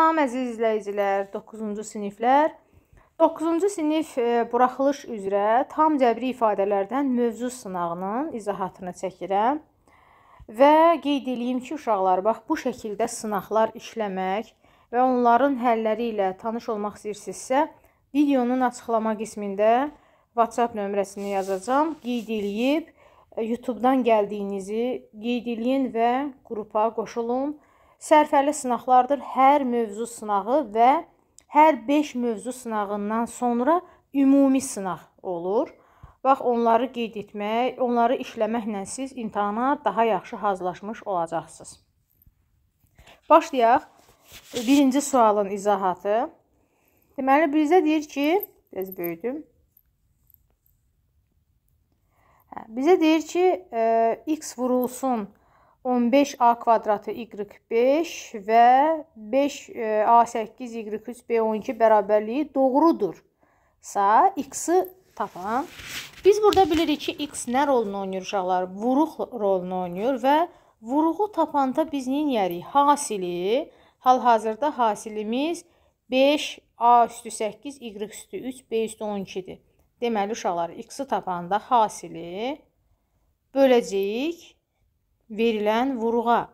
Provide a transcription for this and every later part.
Salam əziz izləyicilər, 9-cu siniflər. 9-cu sinif buraxılış üzrə tam cəbri ifadələrdən mövzu sınağının izahatını çəkirəm. Və qeyd edeyim ki, uşaqlar, bax bu şəkildə sınaqlar işləmək və onların həlləri ilə tanış olmaq istəyirsinizsə, videonun açıqlama qismində WhatsApp nömrəsini yazacağam. Qeyd edib YouTube-dan gəldiyinizi qeyd edin və qrupa qoşulun. Sərfəli sınaqlardır. Hər mövzu sınağı və hər 5 mövzu sınağından sonra ümumi sınaq olur. Bax, onları qeyd etmək, onları işləməklə siz imtahana daha yaxşı hazırlaşmış olacaqsınız. Başlayaq. Birinci sualın izahatı. Deməli, bizə deyir ki, biraz böyüdüm. Bizə deyir ki, x vurulsun 15a kvadratı y5 və 5a8 y3 b12 bərabərliyi doğrudursa, x-i tapan. Biz burada bilirik ki, x nə rolunu oynayır uşaqlar? Vuruq rolunu oynayır və vuruğu tapanda biz neyərik? Hasili, hal-hazırda hasilimiz 5a üstü 8, y üstü 3, b üstü 12-dir. Deməli, uşaqlar, x-i tapanda hasili böləcəyik verilən vuruğa.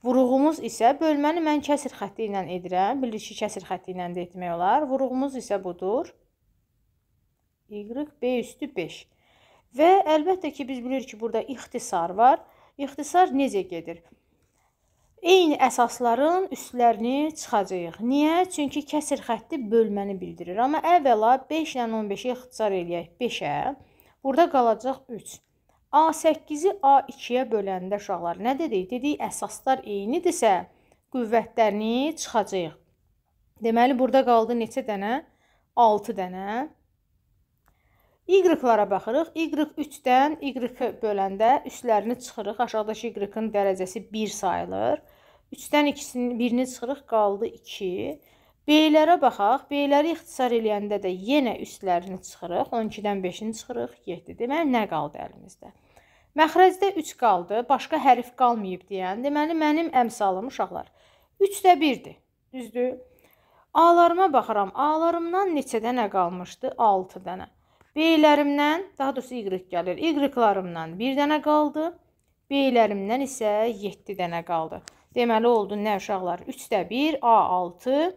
Vuruğumuz isə, bölməni mən kəsir xətti ilə edirəm. Bilirik ki, kəsir xətti ilə də etmək olar. Vuruğumuz isə budur. Y, B üstü 5. Və əlbəttə ki, biz bilirik ki, burada ixtisar var. İxtisar necə gedir? Eyni əsasların üstlərini çıxacağıq. Niyə? Çünki kəsir xətti bölməni bildirir. Amma əvvəla 5 ilə 15-i ixtisar eləyək 5-ə. Burada qalacaq 3. A8-i A2-yə böləndə uşaqlar nə dedik? Dedik, əsaslar eynidirsə, qüvvətlərini çıxacaq. Deməli, burada qaldı neçə dənə? 6 dənə. Y-lara baxırıq. Y3-dən Y-ı böləndə üstlərini çıxırıq. Aşağıdakı Y-ın dərəcəsi 1 sayılır. 3-dən birini çıxırıq, qaldı 2. B-lərə baxaq. B-ləri ixtisar eləyəndə də yenə üstlərini çıxırıq. 12-dən 5-ini çıxırıq, 7. Deməli, nə qaldı əlimizdə? Məxrəcdə 3 qaldı, başqa hərf qalmayıb deyən. Deməli, mənim əmsalım uşaqlar 3də 1-dir, düzdür? A-larıma baxıram, A-larımdan neçə dənə qalmışdı? 6 dənə. B-lərimdən, daha doğrusu Y gəlir, Y-larımdan 1 dənə qaldı, B-lərimdən isə 7 dənə qaldı. Deməli, oldu nə uşaqlar? 3də 1, A6,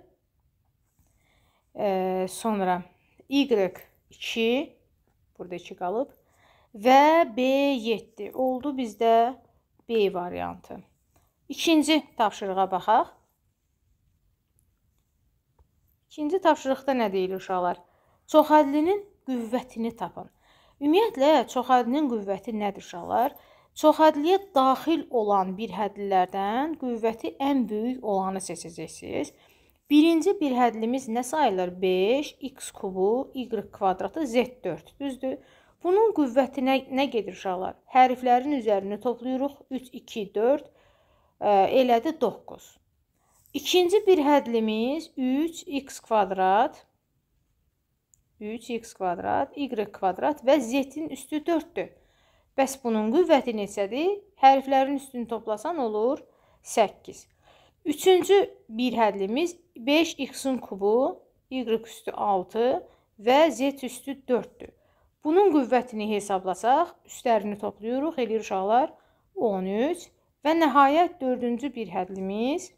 sonra Y2, burada 2 qalıb. Və B7 oldu bizdə B variantı. İkinci tapşırığa baxaq. İkinci tapşırıqda nə deyilir uşaqlar? Çoxhədlinin qüvvətini tapın. Ümumiyyətlə, çoxhədlinin qüvvəti nədir uşaqlar? Çoxhədliyə daxil olan bir hədlilərdən qüvvəti ən böyük olanı seçəcəksiniz. Birinci bir hədlimiz nə sayılır? 5, x kubu, y kvadratı, z4, düzdür? Bunun qüvvəti nə gedir uşaqlar? Hərflərin üzərini toplayırıq. 3, 2, 4, elədi 9. İkinci bir hədlimiz 3x kvadrat, y kvadrat və z-in üstü 4-dür. Bəs bunun qüvvəti neçədir? Hərflərin üstünü toplasan olur 8. Üçüncü bir hədlimiz 5x-in kubu, y üstü 6 və z üstü 4-dür. Bunun qüvvətini hesablasaq, üstlərini toplayırıq, eləyir uşaqlar 13 və nəhayət dördüncü bir hədlimiz,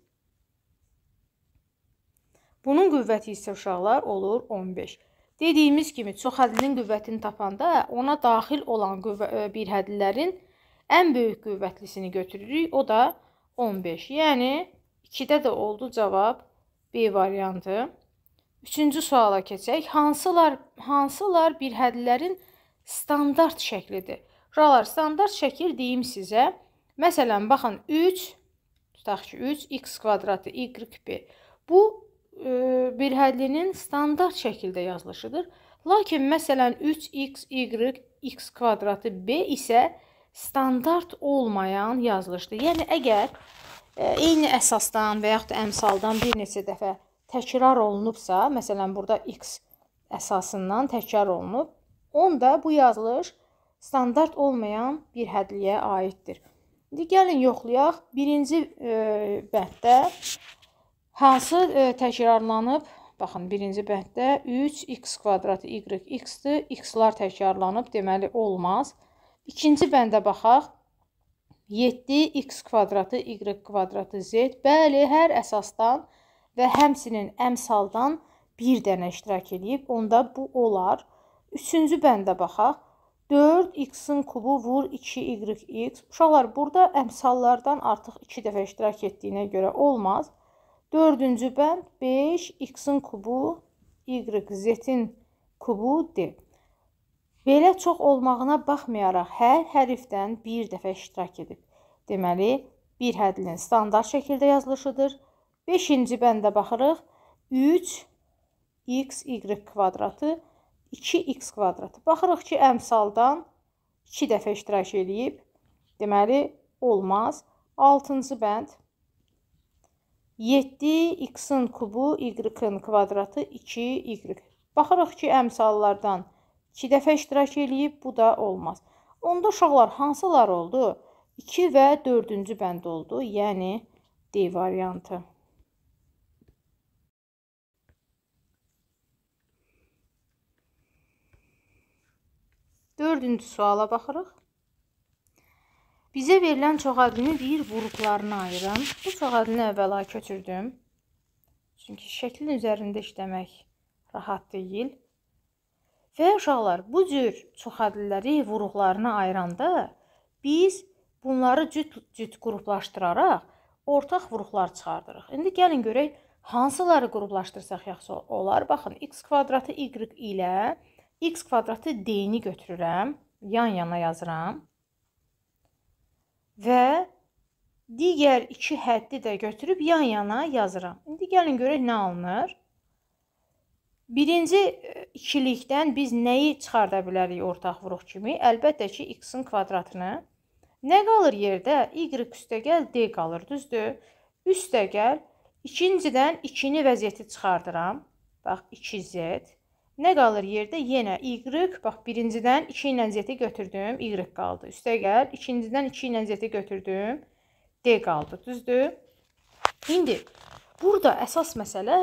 bunun qüvvəti isə uşaqlar olur 15. Dediyimiz kimi, çoxhədlinin qüvvətini tapanda ona daxil olan bir hədlilərin ən böyük qüvvətlisini götürürük, o da 15. Yəni, 2-də də oldu cavab B variantı. Üçüncü suala keçək. Hansılar bir hədlilərin standart şəklidir? Uşaqlar, standart şəkil deyim sizə. Məsələn, baxın, 3, tutaq ki, 3, x kvadratı, y, bu bir hədlinin standart şəkildə yazılışıdır. Lakin, məsələn, 3x, y, x kvadratı, b isə standart olmayan yazılışdır. Yəni, əgər eyni əsasdan və yaxud da əmsaldan bir neçə dəfə təkrar olunubsa, məsələn, burada x əsasından təkrar olunub, onda bu yazılış standart olmayan bir hədliyə aiddir. İndi gəlin yoxlayaq. Birinci bənddə Hansı təkrarlanıb? Baxın, birinci bənddə 3x kvadratı y x-dir. X-lar təkrarlanıb, deməli olmaz. İkinci bəndə baxaq. 7x kvadratı y kvadratı z. Bəli, hər əsasdan və həmçinin əmsaldan bir dənə iştirak edib. Onda bu olar. Üçüncü bəndə baxaq. 4x-in kubu vur 2yx. Uşaqlar, burada əmsallardan artıq 2 dəfə iştirak etdiyinə görə olmaz. Dördüncü bənd 5x-in kubu y z-in kubu d. Belə çox olmağına baxmayaraq hər hərfdən bir dəfə iştirak edib. Deməli, bir hədlin standart şəkildə yazılışıdır. 5-ci bəndə baxırıq. 3xy kvadratı 2x kvadratı. Baxırıq ki, əmsaldan 2 dəfə iştirak edib. Deməli, olmaz. 6-cı bənd 7x-in kubu y-in kvadratı 2y. Baxırıq ki, əmsallardan 2 dəfə iştirak edib. Bu da olmaz. Onda uşaqlar hansılar oldu? 2 və 4-cü bənd oldu. Yəni, D variantı. Dördüncü suala baxırıq. Bizə verilən çoxadını deyir, vuruqlarını ayırın. Bu çoxadını əvvəla köçürdüm. Çünki şəklin üzərində işləmək rahat deyil. Və uşaqlar, bu cür çoxadilləri vuruqlarını ayıranda biz bunları cüt qruplaşdıraraq ortaq vuruqlar çıxardırıq. İndi gəlin görək, hansıları qruplaşdırsaq yaxşı olar. Baxın, x kvadratı y ilə x kvadratı d-ni götürürəm, yan-yana yazıram. Və digər iki həddi də götürüb yan-yana yazıram. İndi gəlin görək nə alınır. Birinci ikilikdən biz nəyi çıxarda bilərik ortaq vuruq kimi? Əlbəttə ki, x-in kvadratını. Nə qalır yerdə? Y üstəgəl d qalır, düzdür? Üstəgəl, ikincidən 2-ni vəziyyəti çıxardıram. Bax, 2z. Nə qalır yerdə? Yenə y, bax, birincidən 2 ilə z-i götürdüm, y qaldı. Üstəgəl, ikincidən 2 ilə z-i götürdüm, d qaldı, düzdür? İndi, burada əsas məsələ,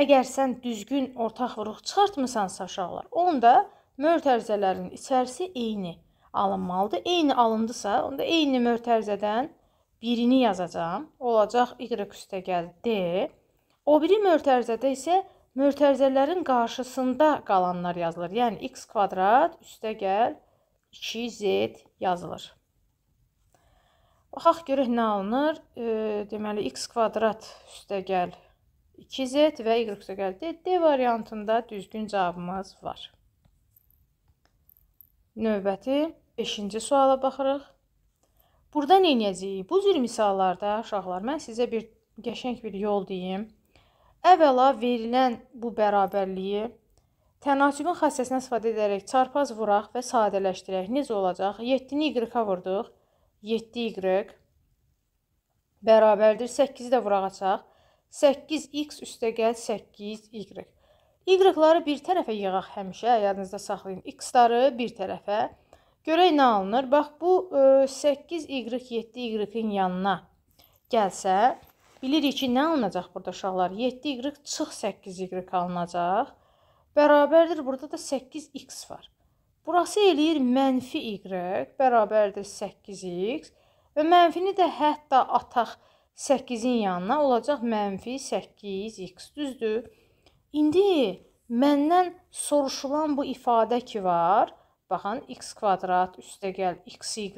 əgər sən düzgün ortaq vuruq çıxartmısansa uşaqlar, onda mötərizələrin içərisi eyni alınmalıdır. Eyni alındısa, onda eyni mötərizədən birini yazacağım. Olacaq y üstəgəl d. O biri mötərizədə isə mötərizələrin qarşısında qalanlar yazılır. Yəni, x kvadrat üstəgəl 2z yazılır. Baxaq görək nə alınır. Deməli, x kvadrat üstəgəl 2z və y üstəgəl d. D variantında düzgün cavabımız var. Növbəti 5-ci suala baxırıq. Burada nə edəcəyik? Bu cür misallarda, uşaqlar, mən sizə bir qəşəng bir yol deyim. Əvvəla verilən bu bərabərliyi tənasübün xassəsindən istifadə edərək çarpaz vuraq və sadələşdirək. Necə olacaq? 7-ni y-a vurduq. 7y bərabərdir. 8-i də vuraq açaq. 8x üstəgəl 8y. Y-ları bir tərəfə yığaq həmişə. Yadınızda saxlayın. X-ları bir tərəfə. Görək nə alınır. Bax, bu 8y 7y-in yanına gəlsə, bilirik ki, nə alınacaq burada uşaqlar? 7y çıx 8y alınacaq. Bərabərdir, burada da 8x var. Burası eləyir mənfi y, bərabərdir 8x. Və mənfini də hətta ataq 8-in yanına, olacaq mənfi 8x, düzdür? İndi məndən soruşulan bu ifadə ki var, baxın, x kvadrat üstəgəl xy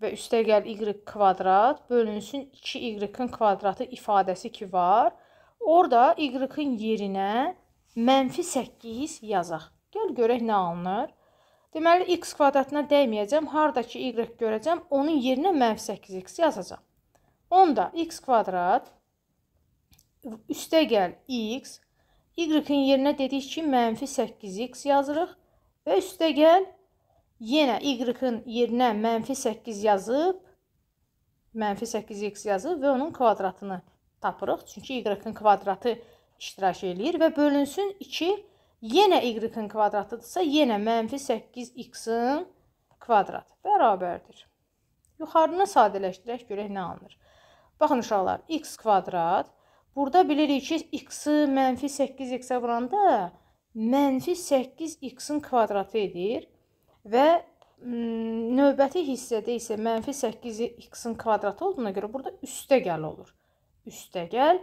və üstəgəl y kvadrat bölünsün 2y-in kvadratı ifadəsi ki var, orada y-in yerinə mənfi 8 yazaq. Gəl görək nə alınır. Deməli, x kvadratına dəyməyəcəm, haradakı y görəcəm, onun yerinə mənfi 8x yazacaq. Onda x kvadrat üstəgəl x, y-in yerinə dedik ki, mənfi 8x yazırıq və üstəgəl yenə y-in yerinə mənfi 8 yazıb, mənfi 8x yazıb və onun kvadratını tapırıq. Çünki y-in kvadratı iştirak edir və bölünsün 2, yenə y-in kvadratıdırsa, yenə mənfi 8x-in kvadratı bərabərdir. Yuxarını sadələşdirək, görək nə alınır. Baxın uşaqlar, x kvadrat. Burada bilirik ki, x-i mənfi 8x-ə vuranda mənfi 8x-in kvadratı edir və növbəti hissədə isə mənfi 8x-in kvadratı olduğuna görə burada üstəgəl olur. Üstəgəl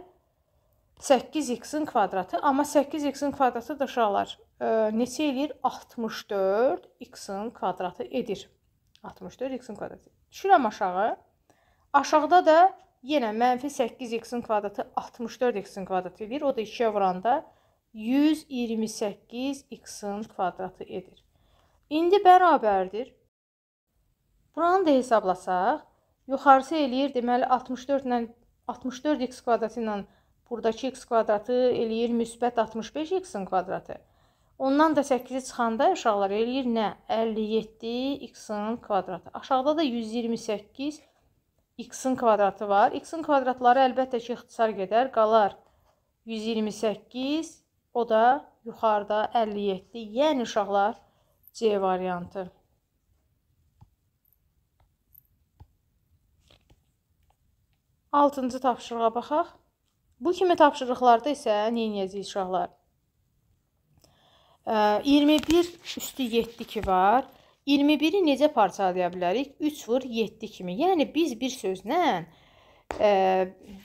8x-in kvadratı, amma 8x-in kvadratı da uşaqlar neçə eləyir? 64x-in kvadratı edir. 64x-in kvadratı. Düşürəm aşağı. Aşağıda da yenə mənfi 8x-in kvadratı 64x-in kvadratı edir. O da 2-yə vuranda 128x-in kvadratı edir. İndi bərabərdir. Buranı da hesablasaq, yuxarısı eləyir, deməli 64x kvadratı ilə buradakı x kvadratı eləyir müsbət 65x-in kvadratı. Ondan da 8-i çıxanda uşaqlar eləyir nə? 57x-in kvadratı. Aşağıda da 128x-in kvadratı var. X-in kvadratları əlbəttə ki, ixtisar gedər. Qalar 128, o da yuxarıda 57. Yəni uşaqlar C variantı. Altıncı tapşırığa baxaq. Bu kimi tapşırıqlarda isə nə edəcəyik uşaqlar? 21 üstü 7 ki var. 21-i necə parçalaya bilərik? 3 vur 7 kimi. Yəni biz bir sözlə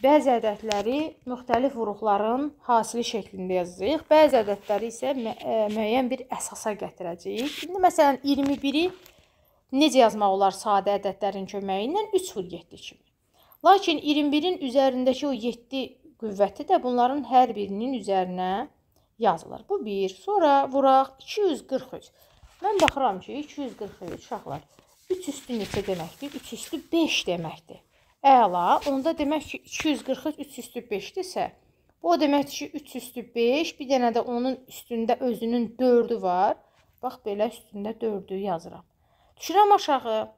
bəzi ədədləri müxtəlif vuruqların hasili şəklində yazacağıq. Bəzi ədədləri isə müəyyən bir əsasa gətirəcəyik. İndi məsələn 21-i necə yazmaq olar sadə ədədlərin köməyi ilə? 3 vur 7 kimi. Lakin 21-in üzərindəki o 7 qüvvəti də bunların hər birinin üzərinə yazılır. Bu 1. Sonra vuraq 243. Mən baxıram ki, 243 uşaqlar 3 üstü neçə deməkdir? 3 üstü 5 deməkdir. Əla. Onda demək ki, 243 3 üstü 5-dirsə, bu o deməkdir ki, 3 üstü 5, bir dənə də onun üstündə özünün 4-ü var. Bax, belə üstündə 4-ü yazıram. Düşürəm aşağı.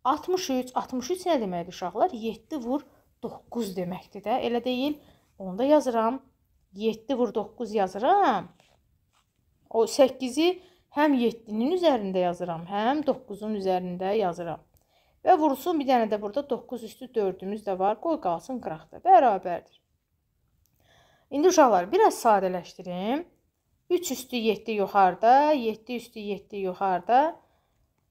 63. 63 nə deməkdir uşaqlar? 7 vur 9 deməkdir də. Elə deyil. Onu da yazıram. 7 vur 9 yazıram. O 8-i həm 7-nin üzərində yazıram, həm 9-un üzərində yazıram. Və vursun bir dənə də burada 9 üstü 4-ümüz də var. Qoy qalsın qıraqda. Bərabərdir. İndi uşaqlar biraz sadələşdirim. 3 üstü 7 yuxarıda, 7 üstü 7 yuxarıda.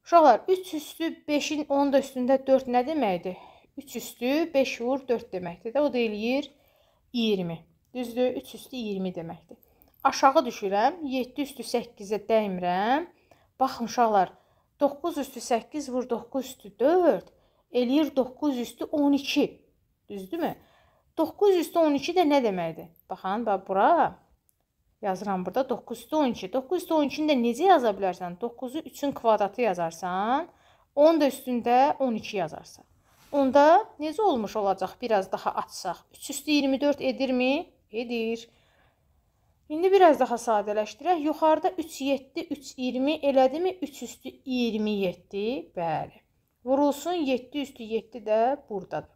Uşaqlar 3 üstü 5-in onun da üstündə 4 nə deməkdir? 3 üstü 5 vur 4 deməkdir də. O da eləyir 20. Düzdür? 3 üstü 20 deməkdir. Aşağı düşürəm. 7 üstü 8-ə dəymirəm. Baxın uşaqlar. 9 üstü 8 vur 9 üstü 4. Eləyir 9 üstü 12. Düzdürmü? 9 üstü 12 də nə deməkdir? Baxın, bura yazıram burada 9 üstü 12. 9 üstü 12-ni də necə yaza bilərsən? 9-u 3-ün kvadratı yazarsan. Onun da üstündə 12 yazarsan. Onda necə olmuş olacaq? Biraz daha açsaq. 3 üstü 24 edirmi? Edir. İndi biraz daha sadələşdirək. Yuxarıda 3, 7, 3, 20 elədimi? 3 üstü 27. Bəli. Vurulsun 7 üstü 7 də buradadır.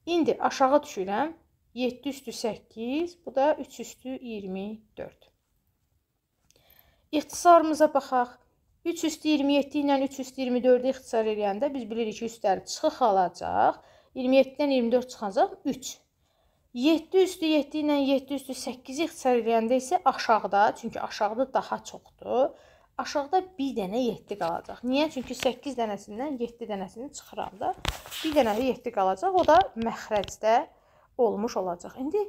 İndi aşağı düşürəm. 7 üstü 8. Bu da 3 üstü 24. İxtisarımıza baxaq. 3 üstü 27 ilə 3 üstü 24-ü ixtisar edəndə biz bilirik ki, üstləri çıxıq alacaq. 27-dən 24 çıxacaq 3. 7 üstü 7 ilə 7 üstü 8-i ixtisar edəndə isə aşağıda, çünki aşağıda daha çoxdur. Aşağıda bir dənə 7 qalacaq. Niyə? Çünki 8 dənəsindən 7 dənəsini çıxıram da. Bir dənə 7 qalacaq. O da məxrəcdə olmuş olacaq. İndi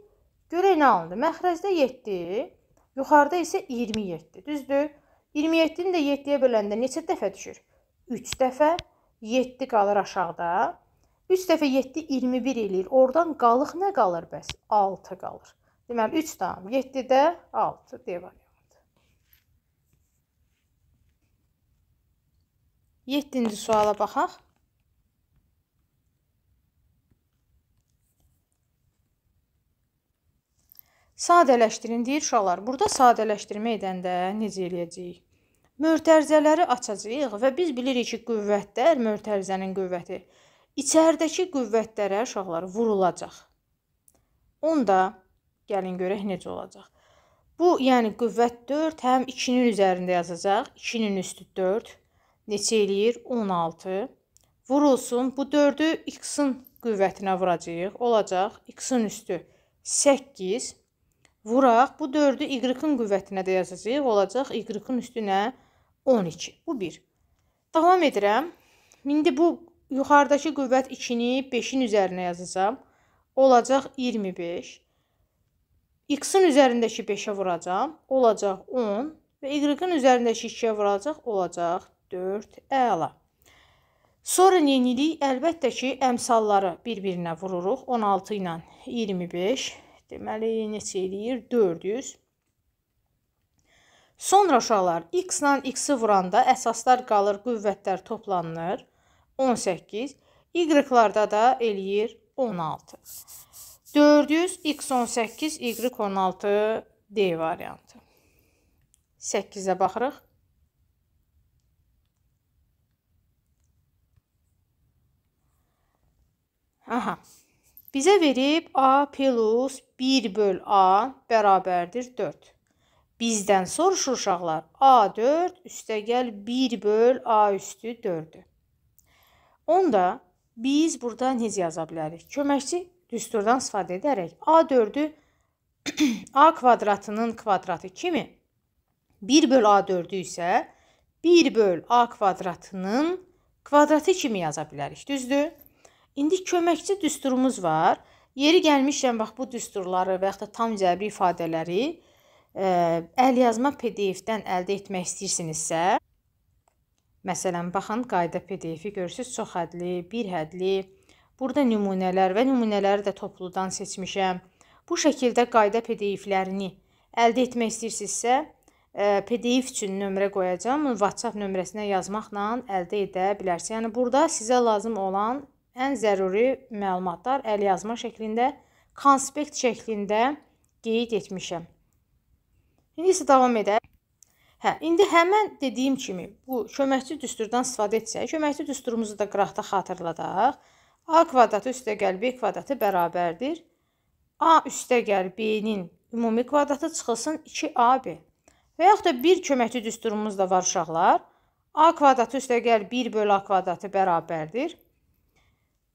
görək nə alındı? Məxrəcdə 7, yuxarıda isə 27. Düzdür? 27-ni də 7-yə böləndə neçə dəfə düşür? 3 dəfə. 7 qalır aşağıda. 3 dəfə 7 21 eləyir. Oradan qalıq nə qalır bəs? 6 qalır. Deməli 3 tam 7-də 6 D variantı. 7-ci suala baxaq. Sadələşdirin deyir uşaqlar. Burada sadələşdirmə edəndə necə eləyəcəyik? Mötərizələri açacağıq və biz bilirik ki, qüvvətlər, mötərizənin qüvvəti içəridəki qüvvətlərə uşaqlar vurulacaq. Onda gəlin görək necə olacaq. Bu, yəni qüvvət 4 həm 2-nin üzərində yazacaq. 2-nin üstü 4 neçə eləyir? 16. Vurulsun. Bu 4-ü x-in qüvvətinə vuracağıq. Olacaq x-in üstü 8 vuraq. Bu 4-ü y-in qüvvətinə də yazacağıq. Olacaq y-in üstü nə? 12. Bu 1. Davam edirəm. İndi bu yuxarıdakı qüvvət 2-ni 5-in üzərinə yazacağam. Olacaq 25. X-in üzərindəki 5-ə vuracağam. Olacaq 10. Və y-in üzərindəki 2-yə vuracaq. Olacaq 4. Əla. Sonra yenilik, əlbəttə ki, əmsalları bir-birinə vururuq. 16 ilə 25. Deməli, neçə eləyir? 400. Sonra uşaqlar, x ilə x-i vuranda əsaslar qalır, qüvvətlər toplanır. 18. Y-larda da eləyir 16. 400, x18, y16 D variantı. 8-ə baxırıq. Aha. Bizə verib a plus 1 böl a bərabərdir 4. Bizdən soruşur uşaqlar. A4 üstəgəl 1 böl a üstü 4-dür. Onda biz burada necə yaza bilərik? Köməkçi düsturdan istifadə edərək A4-ü A kvadratının kvadratı kimi 1 böl A4-ü isə 1 böl A kvadratının kvadratı kimi yaza bilərik. Düzdür? İndi köməkçi düsturumuz var. Yeri gəlmişkən bax bu düsturları və yaxud da tam cəbri ifadələri əlyazma PDF-dən əldə etmək istəyirsinizsə, məsələn, baxın, qayda PDF-i görürsünüz, çox hədli, bir hədli. Burada nümunələr və nümunələri də topludan seçmişəm. Bu şəkildə qayda PDF-lərini əldə etmək istəyirsinizsə, PDF üçün nömrə qoyacağım. WhatsApp nömrəsinə yazmaqla əldə edə bilərsiniz. Yəni, burada sizə lazım olan ən zəruri məlumatlar əlyazma şəklində, konspekt şəklində qeyd etmişəm. İndi isə davam edək. İndi həmən dediyim kimi bu köməkçi düsturdan istifadə etsək, köməkçi düsturumuzu da qıraqda xatırladaq. A kvadratı üstəgəl B kvadratı bərabərdir. A üstəgəl B-nin ümumi kvadratı çıxılsın 2AB. Və yaxud da bir köməkçi düsturumuz da var uşaqlar. A kvadratı üstəgəl 1 böl A kvadratı bərabərdir.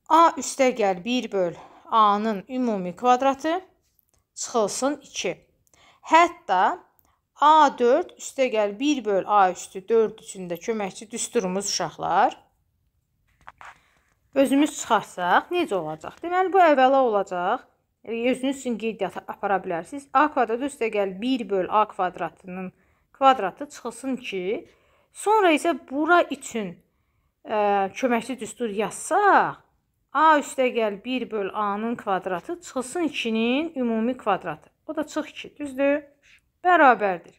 A üstəgəl 1 böl A-nın ümumi kvadratı çıxılsın 2. Hətta A4 üstəgəl 1 böl A üstü 4 üçün də köməkçi düsturumuz uşaqlar. Özümüz çıxarsaq, necə olacaq? Deməli, bu əvvəla olacaq. Özünüz üçün qeydiyyat apara bilərsiniz. A kvadratı üstəgəl 1 böl A kvadratının kvadratı çıxılsın 2. Sonra isə bura üçün köməkçi düstur yazsaq, A üstəgəl 1 böl A-nın kvadratı çıxılsın 2-nin ümumi kvadratı. O da çıx 2, düzdür? Bərabərdir.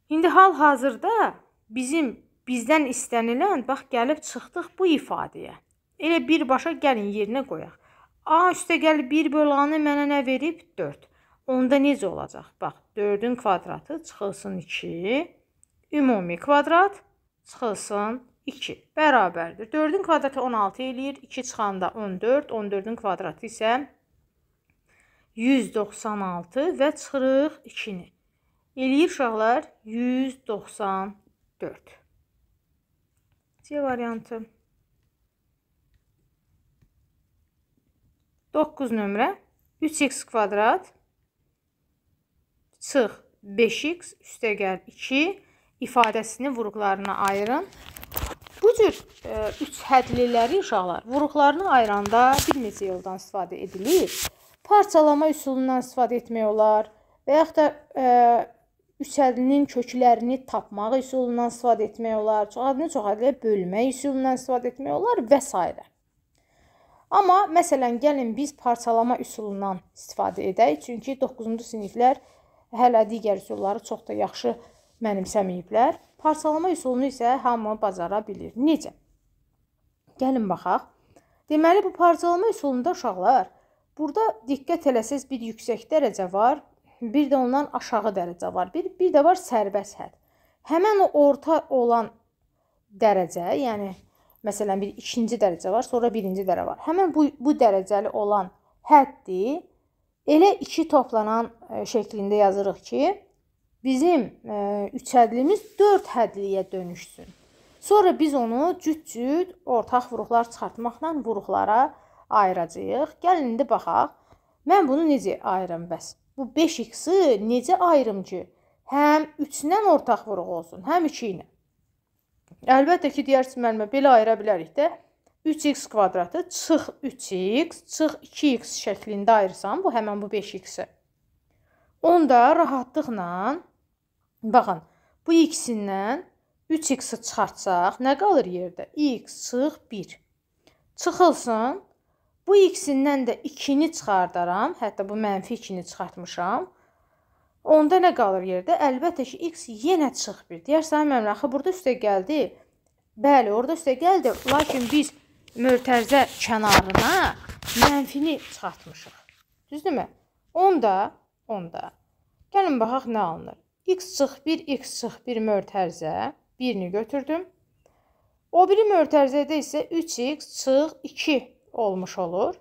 İndi hal-hazırda bizdən istənilən, bax, gəlib çıxdıq bu ifadəyə. Elə birbaşa gəlin yerinə qoyaq. A üstəgəl 1 böl A-nı mənə nə verib? 4. Onda necə olacaq? Bax, 4-ün kvadratı çıxılsın 2, ümumi kvadrat çıxılsın 2. Bərabərdir. 4-ün kvadratı 16 eləyir, 2 çıxanda 14, 14-ün kvadratı isə 196 və çıxırıq 2-ni. Eləyir uşaqlar 194. C variantı. 9 nömrə 3x kvadrat çıx 5x üstəgəl 2 ifadəsini vuruqlarına ayırın. Bu cür 3 hədliləri uşaqlar vuruqlarını ayıranda bir neçə yoldan istifadə edilir. Parçalama üsulundan istifadə etmək olar və yaxud da üç hədlinin köklərini tapmaq üsulundan istifadə etmək olar, çox hədliyə bölmək üsulundan istifadə etmək olar və s. Amma məsələn, gəlin biz parçalama üsulundan istifadə edək. Çünki 9-cu siniflər hələ digər üsulları çox da yaxşı mənimsəməyiblər. Parçalama üsulunu isə hamı bacara bilir. Necə? Gəlin baxaq. Deməli, bu parçalama üsulunda uşaqlar, burada diqqət eləsəz bir yüksək dərəcə var, bir də ondan aşağı dərəcə var, bir də var sərbəst hədd. Həmən o orta olan dərəcə, yəni məsələn bir ikinci dərəcə var, sonra birinci dərəcə var. Həmən bu dərəcəli olan həddi elə 2 toplanan şəklində yazırıq ki, bizim 3 hədlimiz 4 hədliyə dönüşsün. Sonra biz onu cüt-cüt ortaq vuruqlar çıxartmaqla vuruqlara ayıracağıq. Gəlin indi baxaq. Mən bunu necə ayırım bəs? Bu 5x-i necə ayırım ki, həm 3-dən ortaq vuruq olsun, həm 2 ilə. Əlbəttə ki, deyərsiniz müəllimə, belə ayıra bilərik də. 3x kvadratı çıx 3x, çıx 2x şəklində ayırsam, bu həmən bu 5x-i. Onda rahatlıqla, baxın, bu x-indən 3x-i çıxartsaq, nə qalır yerdə? X çıx 1. Çıxılsın. Bu x-indən də 2-ni çıxardaram. Hətta bu mənfi 2-ni çıxartmışam. Onda nə qalır yerdə? Əlbəttə ki, x yenə çıx 1. Deyərsən, müəllim, axı, burada üstə gəldi. Bəli, orada üstə gəldi. Lakin biz mötərizə kənarına mənfini çıxartmışıq. Düzdürmü? Onda, gəlin baxaq nə alınır. X çıx 1, x çıx 1 mötərizə. Birini götürdüm. O biri mötərizədə isə 3x çıx 2 olmuş olur.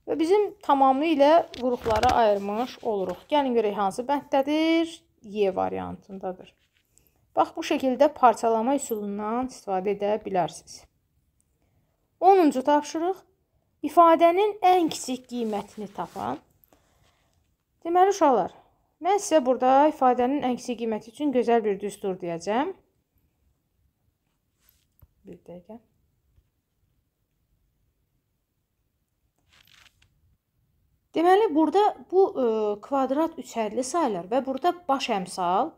Və bizim tamamilə qruplara ayırmış oluruq. Gəlin görək hansı bənddədir? Y variantındadır. Bax, bu şəkildə parçalama üsulundan istifadə edə bilərsiniz. 10-cu tapşırıq. İfadənin ən kiçik qiymətini tapan. Deməli, uşaqlar, mən sizə burada ifadənin ən kiçik qiyməti üçün gözəl bir düstur deyəcəm. Bir dəqiqə. Deməli, burada bu kvadrat üçərli sayılar və burada baş əmsal,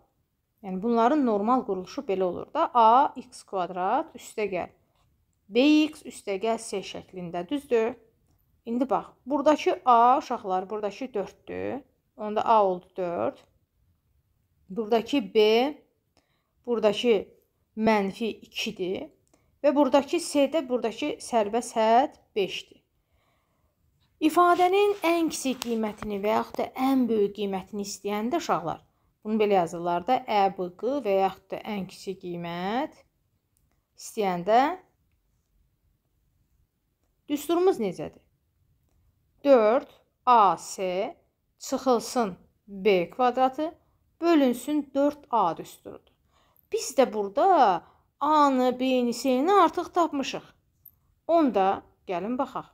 yəni bunların normal quruluşu belə olur da. A, x kvadrat üstəgəl bx üstəgəl c şəklində, düzdür? İndi bax, buradakı a, uşaqlar, buradakı 4-dür. Onda a oldu 4. Buradakı b, buradakı mənfi 2-dir. Və buradakı c-də, buradakı sərbəst hədd 5-dir. İfadənin ən kiçik qiymətini və yaxud da ən böyük qiymətini istəyəndə uşaqlar, bunu belə yazırlar da, ƏBQ və yaxud da ən kiçik qiymət istəyəndə düsturumuz necədir? 4AC çıxılsın B kvadratı bölünsün 4A düsturudur. Biz də burada A-nı, B-ni, C-ni artıq tapmışıq. Onda gəlin baxaq.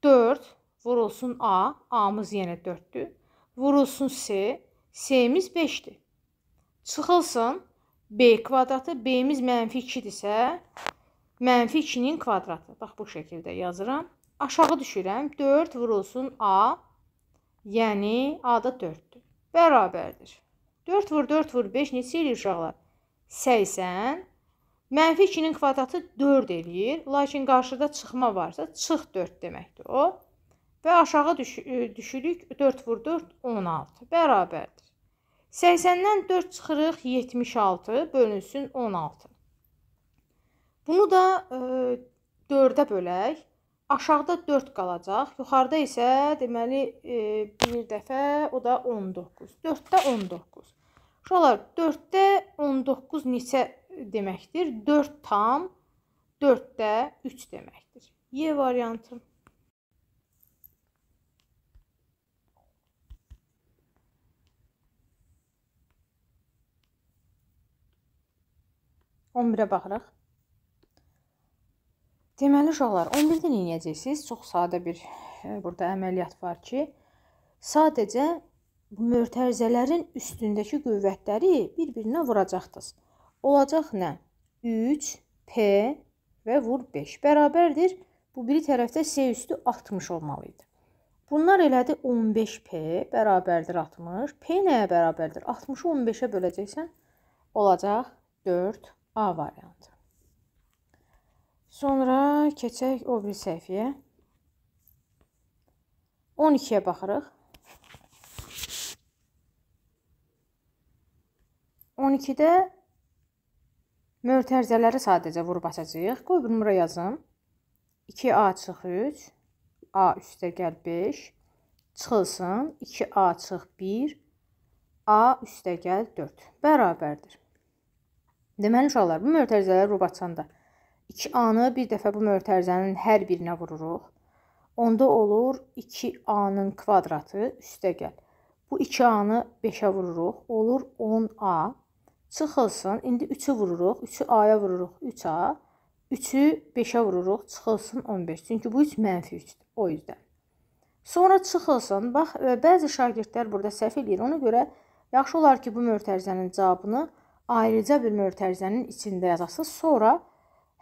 4 vurulsun A, A'mız yenə 4-dür. Vurulsun C, C'miz 5-dir. Çıxılsın B kvadratı, B'miz mənfi 2-dirsə, mənfi 2-nin kvadratı. Bax, bu şəkildə yazıram. Aşağı düşürəm, 4 vurulsun A, yəni A da 4-dür. Bərabərdir. 4 vur 4 vur 5 neçə eləyir uşaqlar? 80. Mənfi 2-nin kvadratı 4 eləyir. Lakin qarşıda çıxma varsa, çıx 4 deməkdir o. Və aşağı düşürük, 4 vur 4, 16. Bərabərdir. 80-dən 4 çıxırıq, 76 bölünsün 16. Bunu da 4-ə bölək. Aşağıda 4 qalacaq. Yuxarıda isə deməli bir dəfə, o da 19. 4-də 19. Uşaqlar, 4-də 19 neçə deməkdir? 4 tam 4-də 3 deməkdir. Y variantı. On birə baxırıq. Deməli, uşaqlar, 11-də nə edəcəksiniz? Çox sadə bir burada əməliyyat var ki, sadəcə bu mötərizələrin üstündəki qüvvətləri bir-birinə vuracaqdınız. Olacaq nə? 3, P və vur 5 bərabərdir. Bu biri tərəfdə C üstü 60 olmalıydı. Bunlar elədi 15P bərabərdir 60. P nəyə bərabərdir? 60-ı 15-ə böləcəksən, olacaq 4A variantı. Sonra keçək o bir səhvəyə. 12-yə baxırıq. 12-də mötərizələri sadəcə vurub açacağıq. Qoy bunu bura yazım. 2A çıx 3, A üstəgəl 5, çıxılsın 2A çıx 1, A üstəgəl 4 bərabərdir. Deməli, uşaqlar, bu mötərizələri vurub açanda 2A-nı bir dəfə bu mötərizənin hər birinə vururuq. Onda olur 2A-nın kvadratı üstəgəl. Bu 2A-nı 5-ə vururuq. Olur 10A. Çıxılsın. İndi 3-ü vururuq. 3-ü A-ya vururuq. 3A. 3-ü 5-ə vururuq, çıxılsın 15. Çünki bu 3 -3-dür, o yüzden. Sonra çıxılsın. Bax, bəzi şagirdlər burada səhv edir. Ona görə yaxşı olar ki, bu mötərizənin cavabını ayrıca bir mötərizənin içində yazasınız. Sonra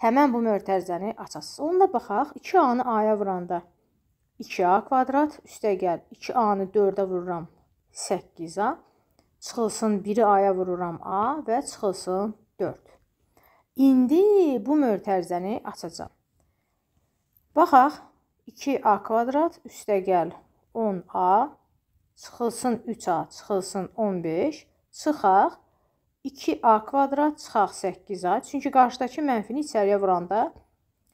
həmən bu mötərizəni açasınız. Onda baxaq, 2a-nı a-ya vuranda 2a kvadrat, üstəgəl 2a-nı 4-ə vururam 8a, çıxılsın 1-i a-ya vururam a və çıxılsın 4. İndi bu mötərizəni açacağım. Baxaq, 2a kvadrat, üstəgəl 10a, çıxılsın 3a, çıxılsın 15, çıxaq 2a kvadrat, çıxaq 8a. Çünki qarşıdakı mənfini içəriyə vuranda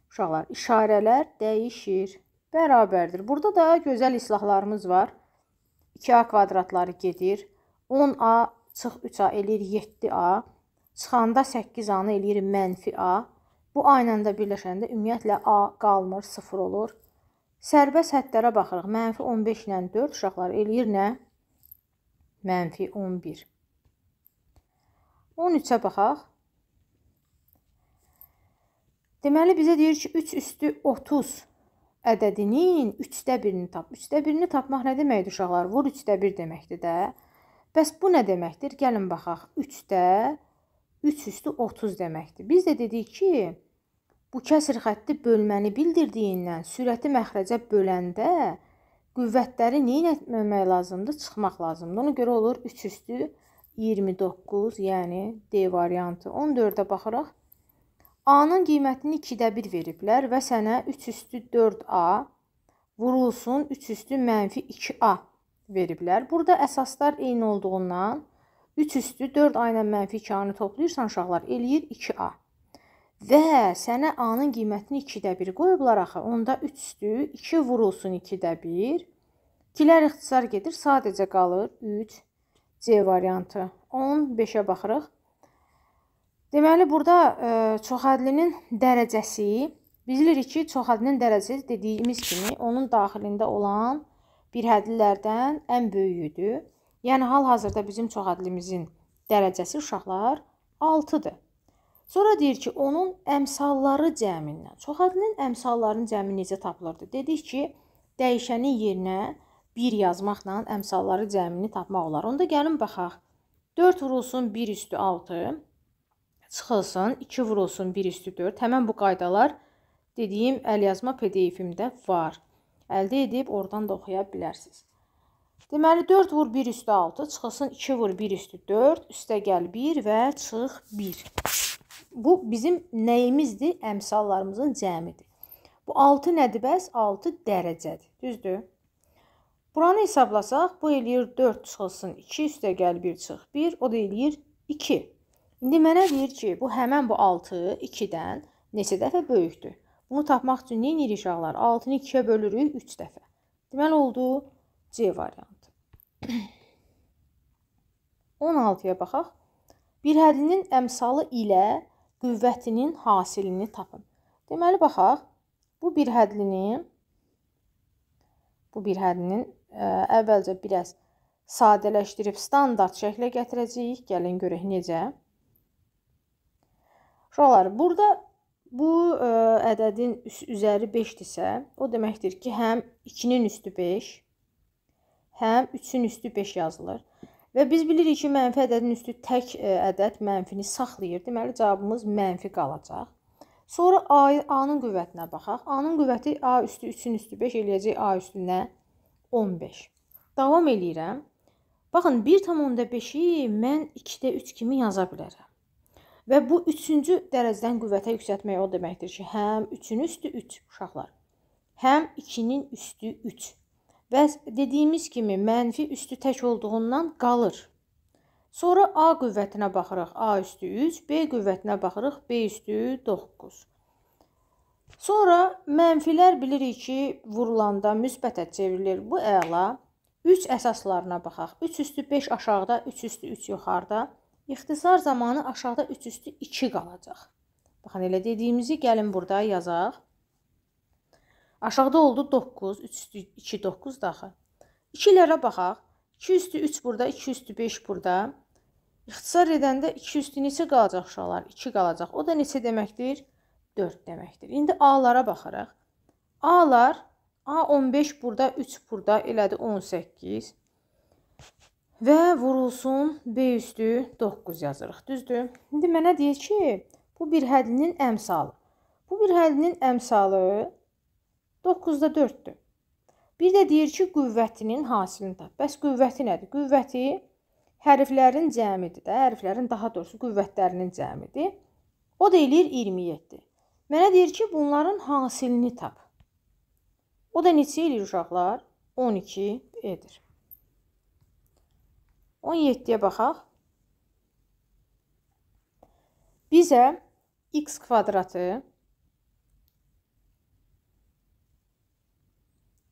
uşaqlar işarələr dəyişir, bərabərdir. Burada da gözəl islahlarımız var. 2a kvadratları gedir. 10a çıx 3a eləyir 7a. Çıxanda 8a-nı eləyir -a. Bu aynı anda birləşəndə ümumiyyətlə a qalmır, 0 olur. Sərbəst hədlərə baxırıq. -15 ilə 4 uşaqlar eləyir nə? -11. 13-ə baxaq. Deməli, bizə deyir ki, 3 üstü 30 ədədinin 3də 1-ni tap. 3də 1-ni tapmaq nə deməkdir uşaqlar? Vur 3də 1 deməkdir də. Bəs bu nə deməkdir? Gəlin baxaq. 3də 3 üstü 30 deməkdir. Biz də dedik ki, bu kəsr xətti bölməni bildirdiyindən sürəti məxrəcə böləndə qüvvətləri nə etməmək lazımdır? Çıxmaq lazımdır. Ona görə olur 3 üstü 29, yəni D variantı. 14-ə baxırıq. A-nın qiymətini 2də 1 veriblər və sənə 3 üstü 4a vurulsun 3 üstü -2a veriblər. Burada əsaslar eyni olduğundan 3 üstü 4a ilə -2a-nı toplayırsan uşaqlar, eləyir 2a. Və sənə a-nın qiymətini 2də 1 qoyublar axı. Onda 3 üstü 2 vurulsun 2də 1. 2-lər ixtisar gedir, sadəcə qalır 3. C variantı. 15-ə baxırıq. Deməli, burada çoxhədlinin dərəcəsi, biz bilirik ki, çoxhədlinin dərəcəsi dediyimiz kimi onun daxilində olan bir hədlilərdən ən böyüyüdür. Yəni, hal-hazırda bizim çoxhədlimizin dərəcəsi uşaqlar 6-dır. Sonra deyir ki, onun əmsalları cəmindən. Çoxhədlinin əmsallarının cəmi necə tapılırdı? Dedik ki, dəyişənin yerinə 1 yazmaqla əmsalları cəmini tapmaq olar. Onda gəlin baxaq. 4 vurulsun 1 üstü 6, çıxılsın 2 vurulsun 1 üstü 4. Həmən bu qaydalar dediyim əlyazma PDF-imdə var. Əldə edib oradan da oxuya bilərsiniz. Deməli, 4 vur 1 üstü 6, çıxılsın 2 vur 1 üstü 4, üstə gəl 1 və çıx 1. Bu bizim nəyimizdir? Əmsallarımızın cəmidir. Bu 6 nədir bəs? 6 dərəcədir. Düzdür? Buranı hesablasaq, bu eləyir 4 çıxılsın 2, üstə gəl 1 çıx 1, o da eləyir 2. İndi mənə deyir ki, bu həmən bu 6 2-dən neçə dəfə böyükdür? Bunu tapmaq üçün nə edirik uşaqlar? 6-nı 2-yə bölürük 3 dəfə. Deməli, oldu C variantı. 16-ya baxaq. Bir hədlinin əmsalı ilə qüvvətinin hasilini tapın. Deməli, baxaq. Bu bir hədlinin əvvəlcə biraz sadələşdirib standart şəklə gətirəcəyik. Gəlin görək necə. Uşaqlar, burada bu ədədin üzəri 5-dirsə, o deməkdir ki, həm 2-nin üstü 5, həm 3-ün üstü 5 yazılır. Və biz bilirik ki, mənfi ədədin üstü tək ədəd mənfini saxlayır. Deməli, cavabımız mənfi qalacaq. Sonra A-nın qüvvətinə baxaq. A-nın qüvvəti A üstü 3-ün üstü 5 eləyəcək A üstü nə? 15. Davam eləyirəm. Baxın, 1,5-i mən 2də 3 kimi yaza bilərəm. Və bu 3-cü dərəcədən qüvvətə yüksəltmək o deməkdir ki, həm 3-ün üstü 3 uşaqlar, həm 2-nin üstü 3. Və dediyimiz kimi mənfi üstü tək olduğundan qalır. Sonra A qüvvətinə baxırıq, A üstü 3, B qüvvətinə baxırıq, B üstü 9. Sonra mənfilər bilirik ki, vurulanda müsbətə çevrilir. Bu əla. 3 əsaslarına baxaq. 3 üstü 5 aşağıda, 3 üstü 3 yuxarıda. İxtisar zamanı aşağıda 3 üstü 2 qalacaq. Baxın, elə dediyimizi gəlin burada yazaq. Aşağıda oldu 9, 3 üstü 2, 9 daxı. 2-lərə baxaq. 2 üstü 3 burada, 2 üstü 5 burada. İxtisar edəndə 2 üstü neçə qalacaq uşaqlar? 2 qalacaq. O da neçə deməkdir? 4 deməkdir. İndi A-lara baxarıq. A-lar, A15 burada, 3 burada, elədi 18. Və vurulsun B üstü 9 yazırıq. Düzdür? İndi mənə deyir ki, bu bir həllinin əmsalı. Bu bir həllinin əmsalı 9-da 4-dür. Bir də deyir ki, qüvvətinin hasilini tap. Bəs qüvvəti nədir? Qüvvəti hərflərin cəmidir də. Hərflərin daha doğrusu qüvvətlərinin cəmidir. O da eləyir 27. Mənə deyir ki, bunların hasilini tap. O da neçə eləyir uşaqlar? 12 edir. 17-yə baxaq. Bizə x kvadratı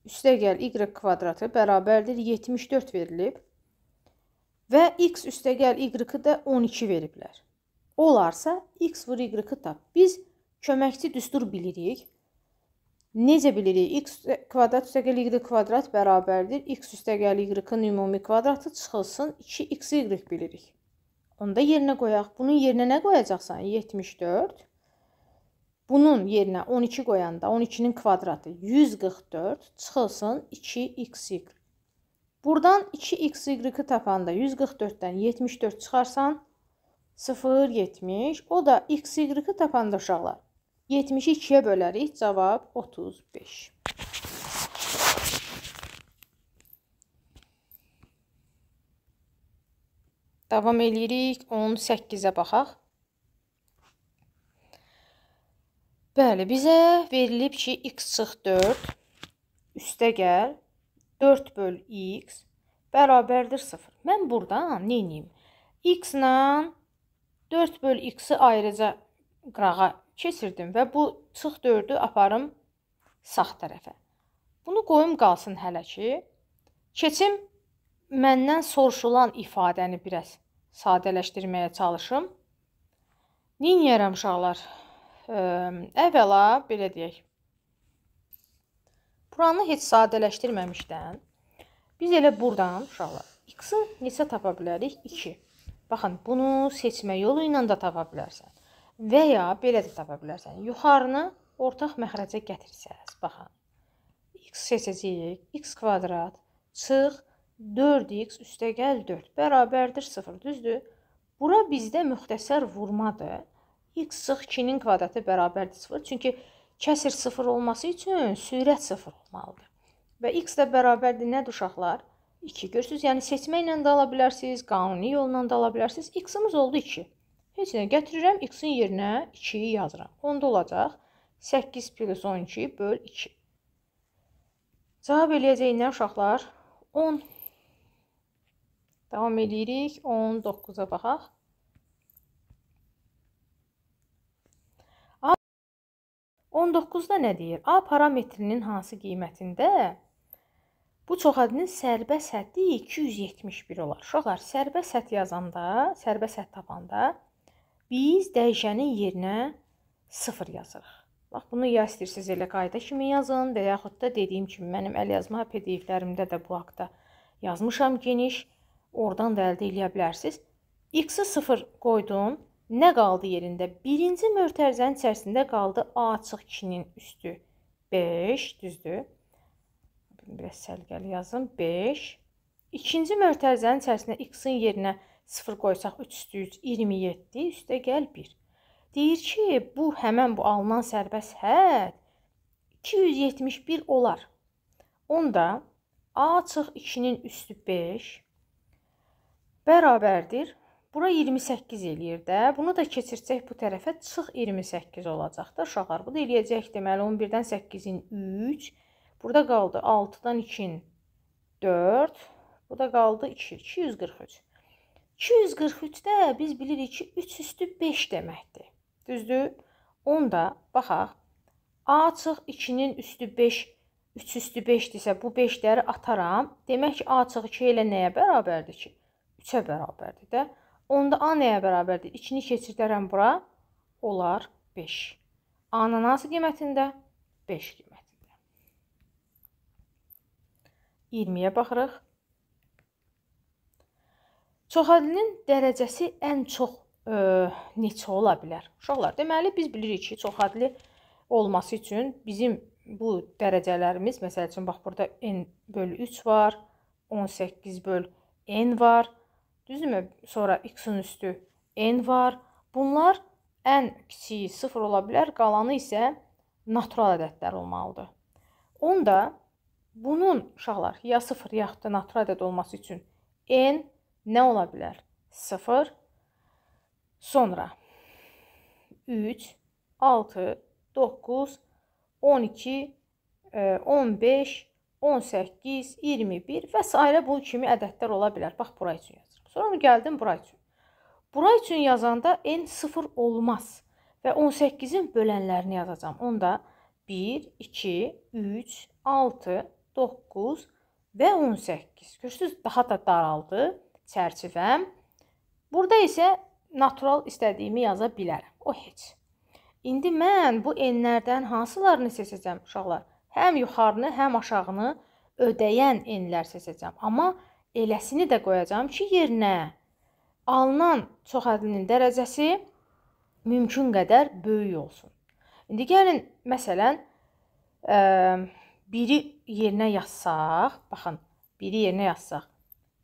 üstəgəl y kvadratı bərabərdir 74 verilib və x üstəgəl y-ı da 12 veriblər. Olarsa x vur y-ı tap. Biz köməkçi düstur bilirik. Necə bilirik? X kvadrat üstəgəl y kvadrat bərabərdir x üstəgəl y-ın ümumi kvadratı çıxılsın 2xy bilirik. Onu da yerinə qoyaq. Bunun yerinə nə qoyacaqsan? 74. Bunun yerinə 12 qoyanda 12-nin kvadratı 144 çıxılsın 2xy. Buradan 2xy tapanda 144-dən 74 çıxarsan 0,70. O da xy tapanda uşaqlar 70-i 2-yə bölərik. Cavab 35. Davam eləyirik. 18-ə baxaq. Bəli, bizə verilib ki, x çıx 4 üstəgəl 4 böl x bərabərdir 0. Mən buradan nə edeyim? X ilə 4 böl x-i ayrıca qırağa keçirdim və bu çıx 4-ü aparım sağ tərəfə. Bunu qoyum qalsın hələ ki. Keçim məndən soruşulan ifadəni biraz sadələşdirməyə çalışım. Nə edərəm uşaqlar? Əvvəla belə deyək. Buranı heç sadələşdirməmişdən biz elə buradan uşaqlar x-i neçə tapa bilərik? 2. Baxın, bunu seçmə yolu ilə də tapa bilərsən. Və ya belə də tapa bilərsən. Yuxarını ortaq məxrəcə gətirsəz. Baxın. X seçəcəyik. X kvadrat çıx 4x üstəgəl 4 bərabərdir 0. Düzdür? Bura bizdə müxtəsər vurmadır. X çıx 2-nin kvadratı bərabərdir 0. Çünki kəsir 0 olması üçün sürət 0 olmalıdır. Və x də bərabərdir nədir uşaqlar? 2. Görürsünüz, yəni seçməklə də ala bilərsiniz, qanuni yolla da ala bilərsiniz. X-imiz oldu 2. Heç nə gətirirəm, x-in yerinə 2-yi yazıram. Onda olacaq 8 plus 12 böl 2. Cavab eləyəcək nə uşaqlar? 10. Davam edirik. 19-a baxaq. 19-da nə deyir? A parametrinin hansı qiymətində bu çoxhədinin sərbəst həddi 271 olar. Uşaqlar, sərbəst hədd yazanda, sərbəst hədd tapanda biz dəyişənin yerinə 0 yazırıq. Bax, bunu ya istəyirsiniz elə qayda kimi yazın və yaxud da dediyim kimi mənim əl yazma PDF-lərimdə də bu haqda yazmışam geniş. Oradan da əldə edə bilərsiniz. X-i 0 qoydum. Nə qaldı yerində? Birinci mötərizənin içərisində qaldı A açıq 2-nin üstü 5, düzdür? Biraz səlqəli yazın. 5. İkinci mötərizənin içərisində x-in yerinə 0 qoysaq 3 üstü 3, 27, üstə gəl 1. Deyir ki, bu həmən bu alınan sərbəst hədd 271 olar. Onda A açıq 2-nin üstü 5 bərabərdir. Bura 28 eləyir də. Bunu da keçirsək bu tərəfə çıx 28 olacaq da uşaqlar. Bu da eləyəcək deməli 11-dən 8-in 3. Burada qaldı 6-dan 2-in 4. Bu da qaldı 2. 243. 243-də biz bilirik ki 3 üstü 5 deməkdir. Düzdür? Onda baxaq. A çıx 2-nin üstü 5, 3 üstü 5-dirsə bu 5-ləri ataram. Demək ki A çıx 2 ilə nəyə bərabərdir ki? 3-ə bərabərdir də. Onda A nəyə bərabərdir? 2-ni keçirdərəm bura. Olar 5. A-nın hansı qiymətində? 5 qiymətində. 20-yə baxırıq. Çoxhədlinin dərəcəsi ən çox neçə ola bilər? Uşaqlar, deməli biz bilirik ki, çoxadlı olması üçün bizim bu dərəcələrimiz, məsəl üçün bax burada n bölü 3 var, 18 bölü n var, düzdürmü? Sonra x-in üstü n var. Bunlar ən kiçiyi 0 ola bilər, qalanı isə natural ədədlər olmalıdır. Onda bunun uşaqlar ya 0 yaxud da natural ədəd olması üçün n nə ola bilər? 0, sonra 3, 6, 9, 12, 15, 18, 21 və s. bu kimi ədədlər ola bilər. Bax, bura üçün yazırım. Sonra gəldim bura üçün. Bura üçün yazanda n 0 olmaz və 18-in bölənlərini yazacağım. Onda 1, 2, 3, 6, 9 və 18. Görürsünüz, daha da daraldı çərçivəm. Burada isə natural istədiyimi yaza bilərəm. O heç. İndi mən bu n-lərdən hansılarını seçəcəm uşaqlar? Həm yuxarını, həm aşağını ödəyən n-lər seçəcəm. Amma eləsini də qoyacağam ki, yerinə alınan çoxadlının dərəcəsi mümkün qədər böyük olsun. İndi gəlin, məsələn, biri yerinə yazsaq, baxın, biri yerinə yazsaq.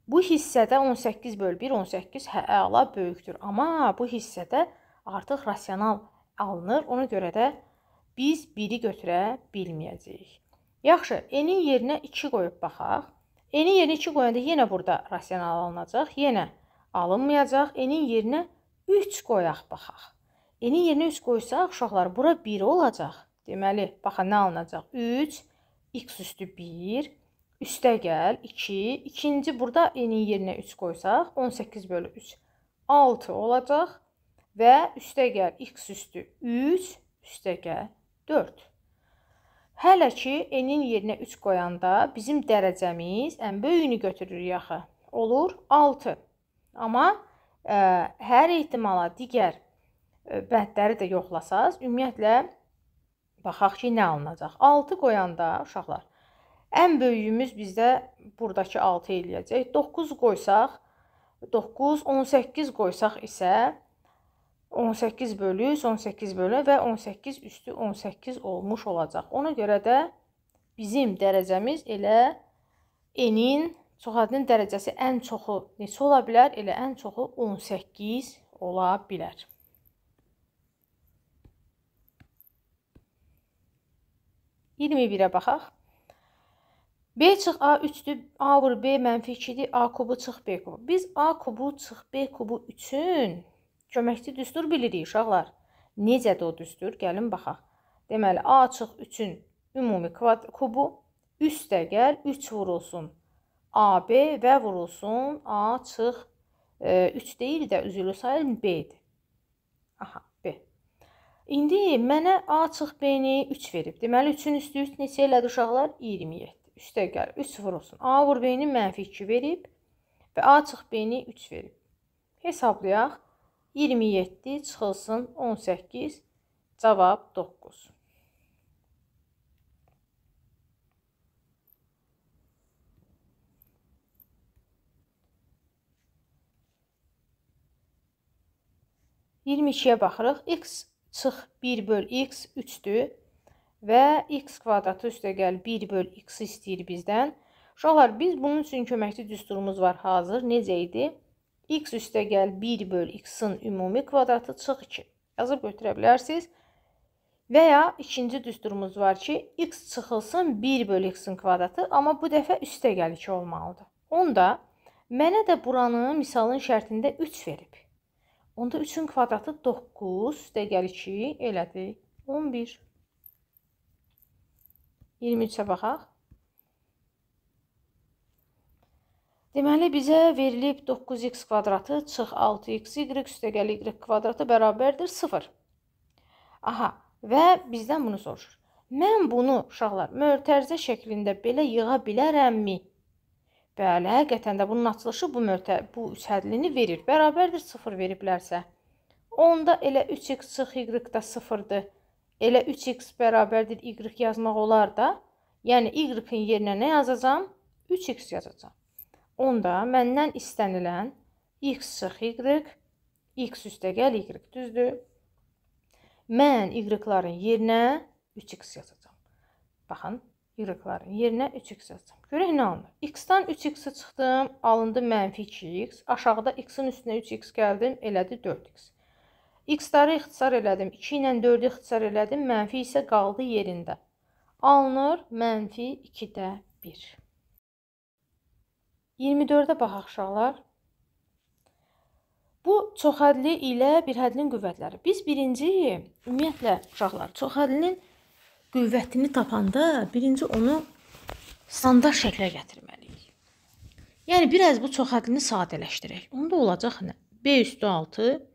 Bu hissədə 18 bölü 1, 18 əla böyükdür. Amma bu hissədə artıq rasional alınır. Ona görə də biz 1-i götürə bilməyəcəyik. Yaxşı, n-in yerinə 2 qoyub baxaq. N-in yerinə 2 qoyanda yenə burada rasional alınacaq. Yenə alınmayacaq. N-in yerinə 3 qoyaq baxaq. N-in yerinə 3 qoysaq, uşaqlar, bura 1 olacaq. Deməli, baxın, nə alınacaq? 3, x üstü 1, üstə gəl 2. İkinci burada n-in yerinə 3 qoysaq, 18 bölü 3, 6 olacaq. Və üstə gəl x üstü 3, üstə gəl 4. Hələ ki, n-in yerinə 3 qoyanda bizim dərəcəmiz ən böyüyünü götürürük yaxı. Olur 6. Amma hər ehtimala digər bəndləri də yoxlasaz, ümumiyyətlə, baxaq ki, nə alınacaq? 6 qoyanda, uşaqlar, ən böyüyümüz bizdə buradakı 6 eləyəcək. 9 qoysaq, 9, 18 qoysaq isə 18 bölü 100, 18 bölü və 18 üstü 18 olmuş olacaq. Ona görə də bizim dərəcəmiz elə n-in çoxadlının dərəcəsi ən çoxu neçə ola bilər? Elə ən çoxu 18 ola bilər. %21-ə baxaq. B çıx A 3-dür, A vur B mənfi 2-dir, A kubu çıx B kubu. Biz A kubu çıx B kubu üçün köməkçi düstur bilirik, uşaqlar. Necədir o düstur? Gəlin baxaq. Deməli, A çıx 3-ün ümumi kubu üstə gəl 3 vurulsun AB və vurulsun A çıx 3 deyil də üzülü sayılın B-dir. Aha, B. İndi mənə A çıx B-ni 3 verib. Deməli, 3-ün üstü 3 neçə elədi uşaqlar? 27. Üstə gəl 3 vurulsun. A vur B-ni mənfi 2 verib və A çıx B-ni 3 verib. Hesablayaq. 27 çıxılsın 18, cavab 9. %22-yə baxırıq. X çıx 1 böl x 3-dür və x kvadratı üstə gəl 1 böl x istəyir bizdən. Uşaqlar, biz bunun üçün köməkçi düsturumuz var hazır. Necə idi? X üstə gəl 1 böl x-in ümumi kvadratı çıx 2. Yazıb götürə bilərsiniz. Və ya ikinci düsturumuz var ki, x çıxılsın 1 böl x-in kvadratı, amma bu dəfə üstə gəl 2 olmalıdır. Onda mənə də buranın misalın şərtində 3 verib. Onda 3-ün kvadratı 9, üstə gəl 2 elədi 11. 23-ə baxaq. Deməli, bizə verilib 9x kvadratı çıx 6xy üstə gəl y kvadratı bərabərdir 0. Aha, və bizdən bunu soruşur. Mən bunu, uşaqlar, mötərizə şəklində belə yığa bilərəmmi? Bəli, həqiqətən də bunun açılışı bu üçhədlini verir. Bərabərdir 0 veriblərsə. Onda elə 3x çıx y da 0-dır. Elə 3x bərabərdir y yazmaq olar da. Yəni, y-in yerinə nə yazacağım? 3x yazacağım. Onda məndən istənilən x çıx y x üstəgəl y, düzdür? Mən y-ların yerinə 3x yazacağam. Baxın, y-ların yerinə 3x yazacağam. Görək nə alınır? X-dan 3x-i çıxdım, alındı mənfi 2x. Aşağıda x-in üstünə 3x gəldim, elədi 4x. X-ları ixtisar elədim, 2 ilə 4-ü ixtisar elədim, mənfi isə qaldı yerində. Alınır mənfi 2-də 1. 24-ə baxaq uşaqlar. Bu çoxhədli ilə birhədlinin qüvvətləri. Biz birinci, ümumiyyətlə uşaqlar, çoxhədlinin qüvvətini tapanda birinci onu standart şəklə gətirməliyik. Yəni, biraz bu çoxhədlini sadələşdirək. Onda olacaq nə? B üstü 6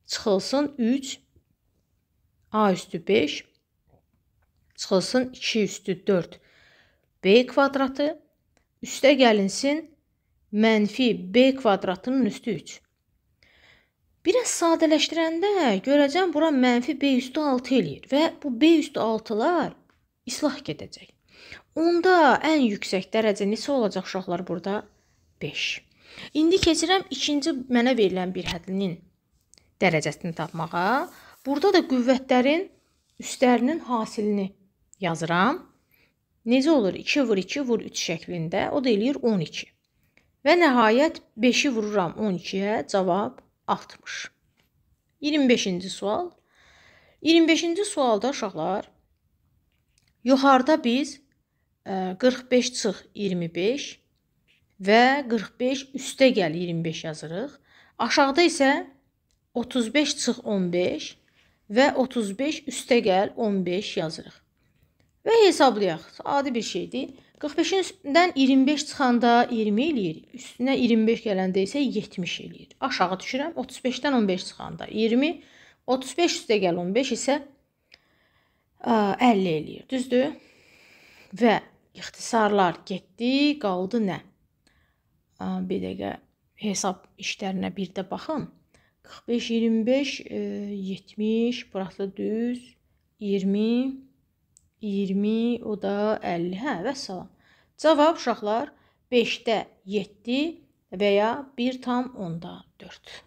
çıxılsın 3, A üstü 5, çıxılsın 2 üstü 4, B kvadratı, üstə gəlinsin mənfi B kvadratının üstü 3. Biraz sadələşdirəndə görəcəm bura mənfi B üstü 6 eləyir və bu B üstü 6-lar islah gedəcək. Onda ən yüksək dərəcə neçə olacaq uşaqlar burada? 5. İndi keçirəm ikinci mənə verilən birhədlinin dərəcəsini tapmağa. Burada da qüvvətlərin üstlərinin hasilini yazıram. Necə olur? 2 vur 2 vur 3 şəklində. O da eləyir 12. Və nəhayət 5-i vururam 12-yə. Cavab 60. 25-ci sual. 25-ci sualda uşaqlar yuxarıda biz 45 çıx 25 və 45 üstə gəl 25 yazırıq. Aşağıda isə 35 çıx 15 və 35 üstə gəl 15 yazırıq. Və hesablayaq. Adi bir şeydir. 45-in üstündən 25 çıxanda 20 eləyir. Üstünə 25 gələndə isə 70 eləyir. Aşağı düşürəm. 35-dən 15 çıxanda 20. 35 üstə gəl 15 isə 50 eləyir. Düzdür? Və ixtisarlar getdi. Qaldı nə? Bir dəqiqə hesab işlərinə bir də baxın. 45, 25, 70, burası düz, 20, 20, o da 50, hə, və salam. Cavab uşaqlar 5-də 7 və ya 1,4.